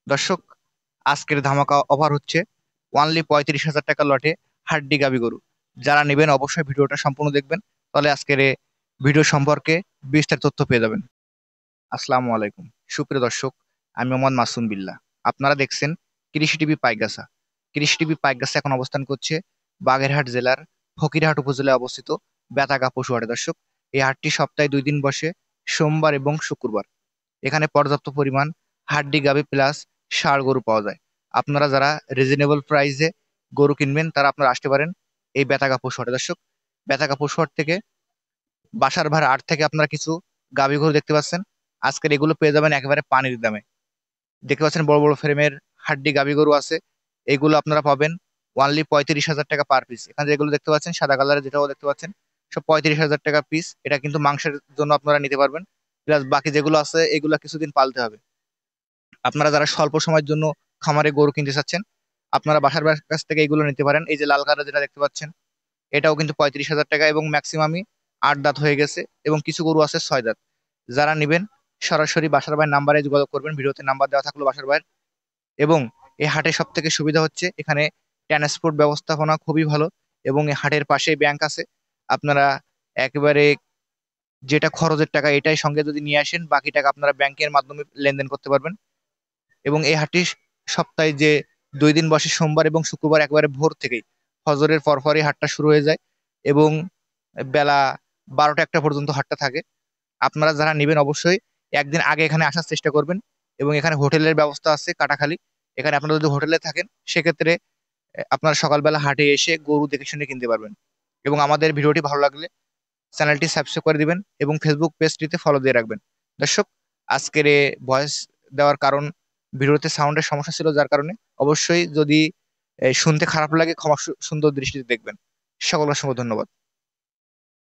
দর্শক, আজকের ধামাকা অফার হচ্ছে ওয়ানলি 35,000 টাকা লটে হাড্ডি গাবি গরু। যারা নেবেন অবশ্যই ভিডিওটা সম্পূর্ণ দেখবেন, তাহলে আজকের এই ভিডিও সম্পর্কে বিস্তারিত তথ্য পেয়ে যাবেন। আসসালামু আলাইকুম সুপ্রিয় দর্শক, আমি মোহাম্মদ মাসুম বিল্লাহ। আপনারা দেখছেন কৃষি টিভি পাইকগাছা। কৃষি টিভি পাইকগাছা এখন অবস্থান করছে বাগেরহাট জেলার ফকিরহাট উপজেলায় অবস্থিত বেতাগা পশু হাটে। দর্শক, এই হাটটি সপ্তাহে 2 দিন বসে, সোমবার এবং শুক্রবার। এখানে পর্যাপ্ত পরিমাণ হাড্ডি গাভী প্লাস ষাঁড় গরু পাওয়া যায়। আপনারা যারা রিজনেবল প্রাইসে গরু কিনবেন তারা আপনারা আসতে পারেন এই বেতাগা পশু হাটে। দর্শক, বেতাগা পশু হাট থেকে বাসার ভাড়া 8 থেকে আপনারা কিছু গাভী গরু দেখতে পাচ্ছেন। আজকের এগুলো পেয়ে যাবেন একেবারে পানির দামে। দেখতে পাচ্ছেন বড় বড় ফ্রেমের হাড্ডি গাভী গরু আছে। এগুলো আপনারা পাবেন ওয়ানলি 35,000 টাকা পার পিস। এখানে যেগুলো দেখতে পাচ্ছেন সাদা কালারের, যেটাও দেখতে পাচ্ছেন, সব 35,000 টাকা পিস। এটা কিন্তু মাংসের জন্য আপনারা নিতে পারবেন। প্লাস বাকি যেগুলো আছে এগুলো কিছুদিন পালতে হবে। আপনারা যারা স্বল্প সময়ের জন্য খামারে গরু কিনতে চাচ্ছেন, আপনারা বাসার কাছ থেকে এগুলো নিতে পারেন। এই যে লাল কালার যেটা দেখতে পাচ্ছেন, এটাও কিন্তু 35,000 টাকা এবং ম্যাক্সিমামই 8 দাঁত হয়ে গেছে এবং কিছু গরু আছে 6 দাঁত। যারা নিবেন সরাসরি বাসার ভাইয়ের নাম্বারে যোগাযোগ করবেন, ভিডিওতে নাম্বার দেওয়া থাকলো বাসার ভাইয়ের। এবং এই হাটে সব থেকে সুবিধা হচ্ছে এখানে ট্রান্সপোর্ট ব্যবস্থাপনা খুবই ভালো এবং এই হাটের পাশে ব্যাংক আছে। আপনারা একেবারে যেটা খরচের টাকা এটাই সঙ্গে যদি নিয়ে আসেন, বাকি টাকা আপনারা ব্যাংকের মাধ্যমে লেনদেন করতে পারবেন। এবং এই হাটটি সপ্তাহে যে 2 দিন বসে, সোমবার এবং শুক্রবার, একবারে ভোর থেকেই ফজরের পরপরই হাটটা শুরু হয়ে যায় এবং বেলা 12টা 1টা পর্যন্ত হাটটা থাকে। আপনারা যারা নেবেন অবশ্যই একদিন আগে এখানে আসার চেষ্টা করবেন। এবং এখানে হোটেলের ব্যবস্থা আছে কাটাখালী। এখানে আপনারা যদি হোটেলে থাকেন সেক্ষেত্রে আপনারা সকালবেলা হাটে এসে গরু দেখে শুনে কিনতে পারবেন। এবং আমাদের ভিডিওটি ভালো লাগলে চ্যানেলটি সাবস্ক্রাইব করে দিবেন এবং ফেসবুক পেজটিতে ফলো দিয়ে রাখবেন। দর্শক, আজকের ভয়েস দেওয়ার কারণ ভিডিওতে সাউন্ডের সমস্যা ছিল, যার কারণে অবশ্যই যদি শুনতে খারাপ লাগে ক্ষমা সুন্দর দৃষ্টিতে দেখবেন। সকলকে অসংখ্য ধন্যবাদ।